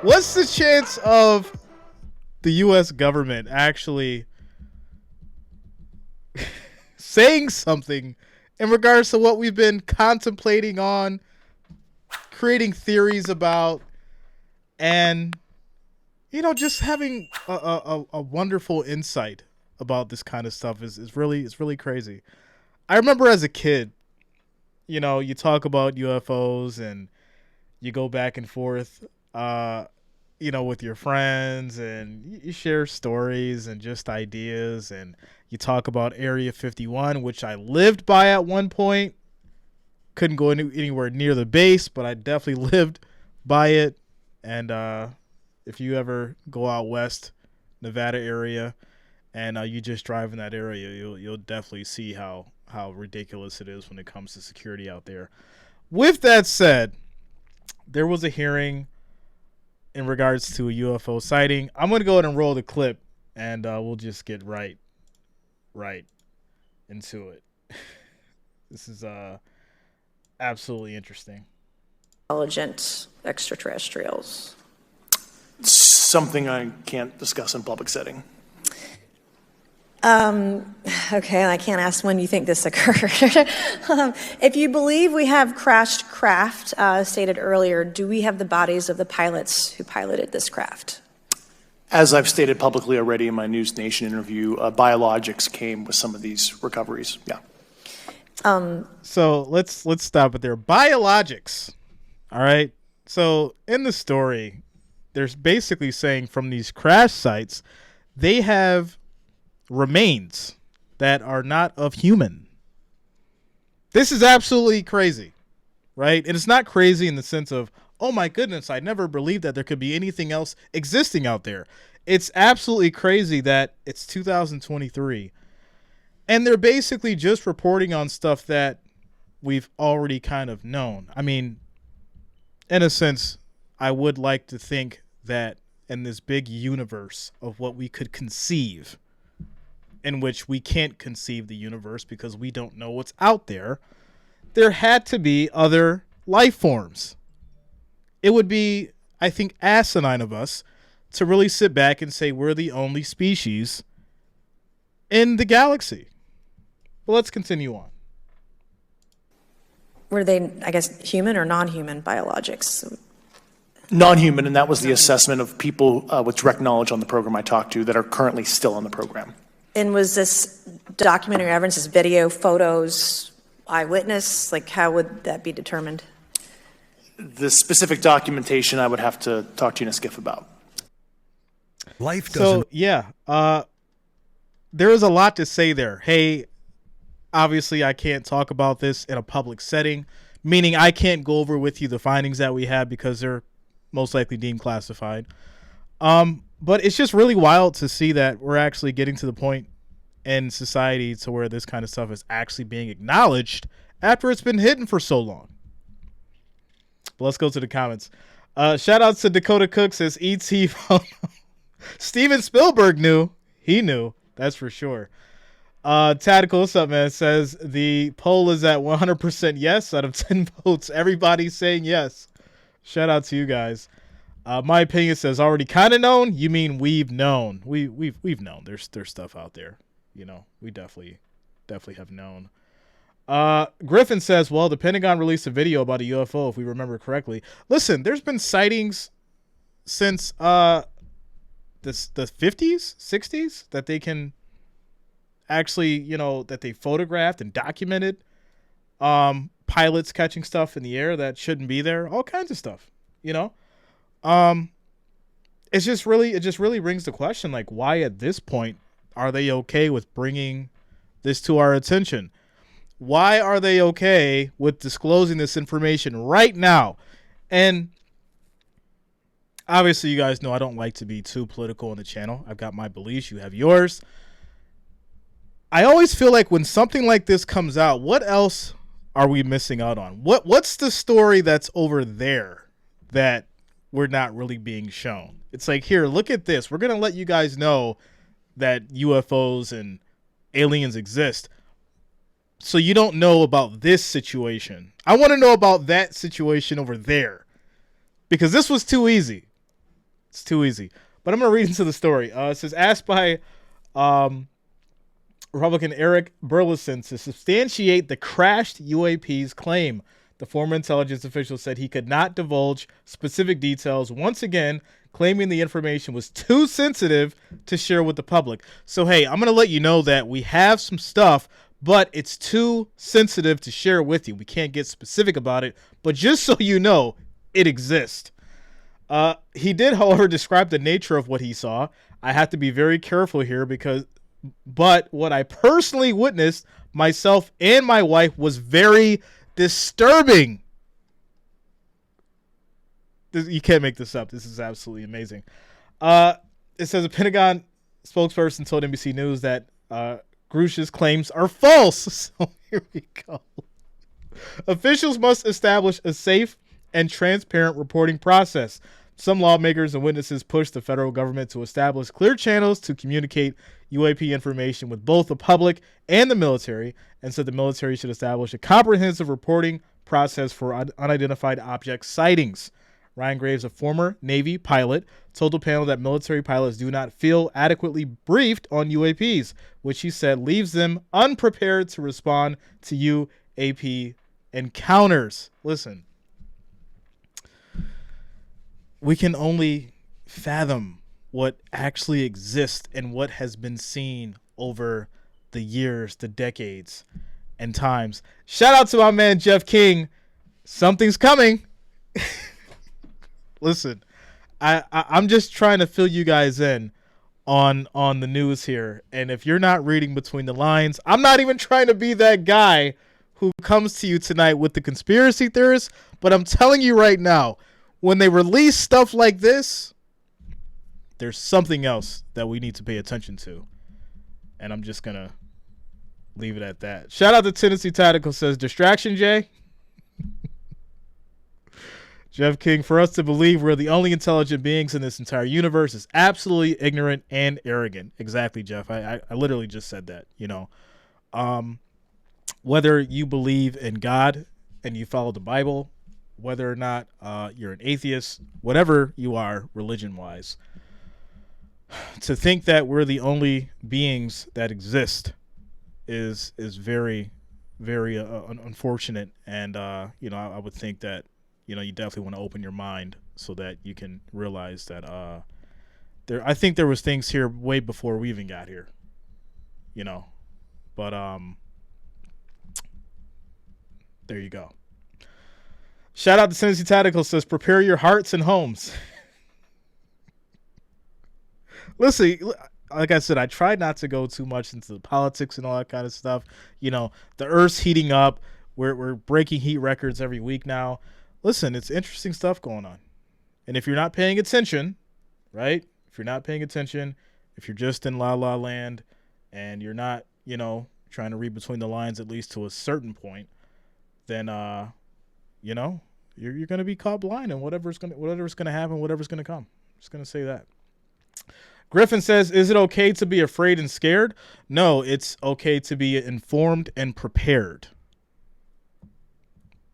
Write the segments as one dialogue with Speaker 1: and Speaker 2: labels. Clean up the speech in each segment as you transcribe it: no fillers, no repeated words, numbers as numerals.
Speaker 1: What's the chance of the U.S. government actually saying something in regards to what we've been contemplating on, creating theories about, and just having a wonderful insight about this kind of stuff is really crazy. I remember as a kid, you talk about UFOs and you go back and forth, with your friends, and you share stories and just ideas, and you talk about Area 51, which I lived by at one point. Couldn't go anywhere near the base, but I definitely lived by it. And if you ever go out west, Nevada area, and you just drive in that area, you'll definitely see how ridiculous it is when it comes to security out there. With that said, there was a hearing in regards to a UFO sighting. I'm going to go ahead and roll the clip, and we'll just get right into it. This is absolutely interesting.
Speaker 2: Intelligent extraterrestrials.
Speaker 3: Something I can't discuss in public setting.
Speaker 2: Okay, I can't ask when you think this occurred. If you believe we have crashed craft, stated earlier, do we have the bodies of the pilots who piloted this craft?
Speaker 3: As I've stated publicly already in my News Nation interview, biologics came with some of these recoveries. Yeah.
Speaker 1: So let's stop it there. Biologics. All right. So in the story, there's basically saying from these crash sites, they have remains that are not of human. This is absolutely crazy, right? And it's not crazy in the sense of, oh my goodness, I never believed that there could be anything else existing out there. It's absolutely crazy that it's 2023 and they're basically just reporting on stuff that we've already kind of known. I mean, in a sense, I would like to think that in this big universe of what we could conceive, in which we can't conceive the universe because we don't know what's out there, there had to be other life forms. It would be, I think, asinine of us to really sit back and say we're the only species in the galaxy. But let's continue on.
Speaker 2: Were they, I guess, human or non-human biologics?
Speaker 3: Non-human, and that was the assessment of people with direct knowledge on the program I talked to that are currently still on the program.
Speaker 2: And was this documentary evidence, this video, photos, eyewitness? Like, how would that be determined?
Speaker 3: The specific documentation I would have to talk to you in a skiff about.
Speaker 4: Life doesn't.
Speaker 1: So, yeah, there is a lot to say there. Hey, obviously I can't talk about this in a public setting, meaning I can't go over with you the findings that we have because they're most likely deemed classified. But it's just really wild to see that we're actually getting to the point in society to where this kind of stuff is actually being acknowledged after it's been hidden for so long. But let's go to the comments. Shout out to Dakota Cook, says E.T. Steven Spielberg knew. He knew. That's for sure. Tactical, what's up, man? Says the poll is at 100% yes out of 10 votes. Everybody's saying yes. Shout out to you guys. My opinion says already kind of known. You mean we've known? We've known. There's stuff out there. We definitely have known. Griffin says, well, the Pentagon released a video about a UFO, if we remember correctly. Listen, there's been sightings since the 50s, 60s that they can actually, that they photographed and documented. Pilots catching stuff in the air that shouldn't be there. All kinds of stuff. It just really rings the question, like, why at this point are they okay with bringing this to our attention? Why are they okay with disclosing this information right now? And obviously you guys know I don't like to be too political on the channel. I've got my beliefs. You have yours. I always feel like when something like this comes out, what else are we missing out on? What's the story that's over there that we're not really being shown? It's like, here, look at this. We're going to let you guys know that UFOs and aliens exist. So you don't know about this situation. I want to know about that situation over there. Because this was too easy. It's too easy. But I'm going to read into the story. It says, asked by Republican Eric Burleson to substantiate the crashed UAP's claim, the former intelligence official said he could not divulge specific details, once again claiming the information was too sensitive to share with the public. So, hey, I'm going to let you know that we have some stuff, but it's too sensitive to share with you. We can't get specific about it, but just so you know, it exists. He did, however, describe the nature of what he saw. I have to be very careful here but what I personally witnessed myself and my wife was very disturbing. You can't make this up. This is absolutely amazing. It says a Pentagon spokesperson told NBC News that Grush's claims are false. So here we go. Officials must establish a safe and transparent reporting process. Some lawmakers and witnesses pushed the federal government to establish clear channels to communicate UAP information with both the public and the military, and said the military should establish a comprehensive reporting process for unidentified object sightings. Ryan Graves, a former Navy pilot, told the panel that military pilots do not feel adequately briefed on UAPs, which he said leaves them unprepared to respond to UAP encounters. Listen. We can only fathom what actually exists and what has been seen over the years, the decades, and times. Shout out to my man Jeff King. Something's coming. Listen, I'm just trying to fill you guys in on the news here. And if you're not reading between the lines, I'm not even trying to be that guy who comes to you tonight with the conspiracy theorists. But I'm telling you right now, when they release stuff like this, there's something else that we need to pay attention to. And I'm just going to leave it at that. Shout out to Tennessee Tactical, says, distraction, Jay. Jeff King, for us to believe we're the only intelligent beings in this entire universe is absolutely ignorant and arrogant. Exactly, Jeff. I literally just said that, you know. Whether you believe in God and you follow the Bible, whether or not you're an atheist, whatever you are religion-wise, to think that we're the only beings that exist is very, very unfortunate. And, you know, I would think that, you know, you definitely want to open your mind so that you can realize that I think there was things here way before we even got here, you know. But there you go. Shout out to Tennessee Tactical, says, prepare your hearts and homes. Listen, like I said, I tried not to go too much into the politics and all that kind of stuff. You know, the Earth's heating up. We're breaking heat records every week now. Listen, it's interesting stuff going on. And if you're not paying attention, right? If you're not paying attention, if you're just in la la land and you're not, you know, trying to read between the lines at least to a certain point, then you know, you're going to be caught blind and whatever's going to happen, whatever's going to come. I'm just going to say that. Griffin says, is it okay to be afraid and scared? No, it's okay to be informed and prepared.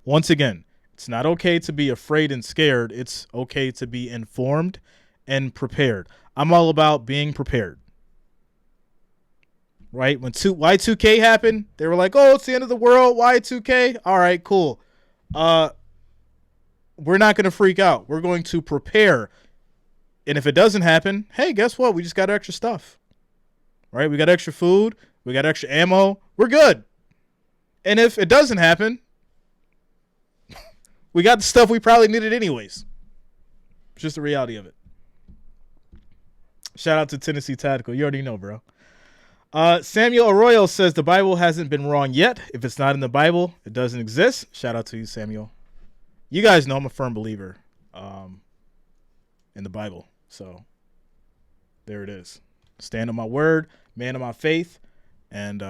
Speaker 1: Once again, it's not okay to be afraid and scared. It's okay to be informed and prepared. I'm all about being prepared. Right? When Y2K happened, they were like, oh, it's the end of the world, Y2K. All right, cool. We're not going to freak out. We're going to prepare. And if it doesn't happen, hey, guess what? We just got extra stuff. Right? We got extra food. We got extra ammo. We're good. And if it doesn't happen, we got the stuff we probably needed anyways. It's just the reality of it. Shout out to Tennessee Tactical. You already know, bro. Samuel Arroyo says the Bible hasn't been wrong yet. If it's not in the Bible, it doesn't exist. Shout out to you, Samuel. You guys know I'm a firm believer in the Bible. So there it is. Stand on my word, man of my faith. And,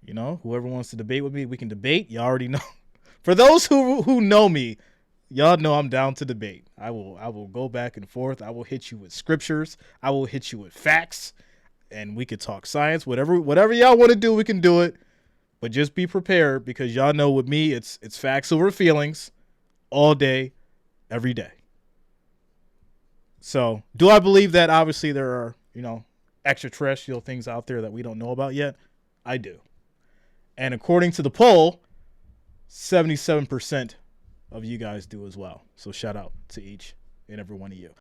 Speaker 1: you know, whoever wants to debate with me, we can debate. You already know. For those who know me, y'all know I'm down to debate. I will go back and forth. I will hit you with scriptures. I will hit you with facts. And we could talk science. Whatever y'all want to do, we can do it. But just be prepared, because y'all know with me, it's facts over feelings all day, every day. So, do I believe that obviously there are, extraterrestrial things out there that we don't know about yet? I do. And according to the poll, 77% of you guys do as well. So shout out to each and every one of you.